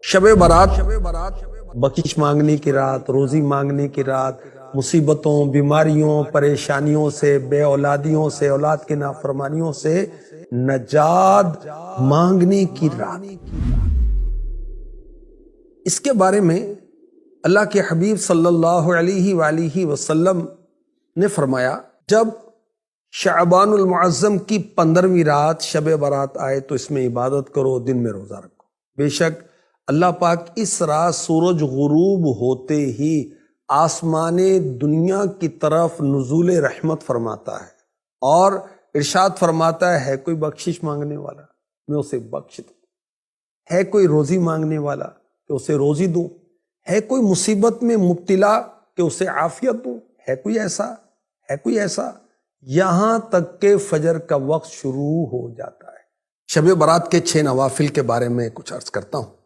شب برات بخشش مانگنے کی رات، روزی مانگنے کی رات، مصیبتوں، بیماریوں، پریشانیوں سے، بے اولادیوں سے، اولاد کی نافرمانیوں سے نجات مانگنے کی رات۔ اس کے بارے میں اللہ کے حبیب صلی اللہ علیہ وآلہ وسلم نے فرمایا، جب شعبان المعظم کی 15ویں رات شب برات آئے تو اس میں عبادت کرو، دن میں روزہ رکھو۔ بے شک اللہ پاک اس رات سورج غروب ہوتے ہی آسمان دنیا کی طرف نزول رحمت فرماتا ہے اور ارشاد فرماتا ہے کوئی بخشش مانگنے والا میں اسے بخش دوں، ہے کوئی روزی مانگنے والا کہ اسے روزی دوں، ہے کوئی مصیبت میں مبتلا کہ اسے عافیت دوں، ہے کوئی ایسا یہاں تک کہ فجر کا وقت شروع ہو جاتا ہے۔ شب برات کے 6 نوافل کے بارے میں کچھ عرض کرتا ہوں۔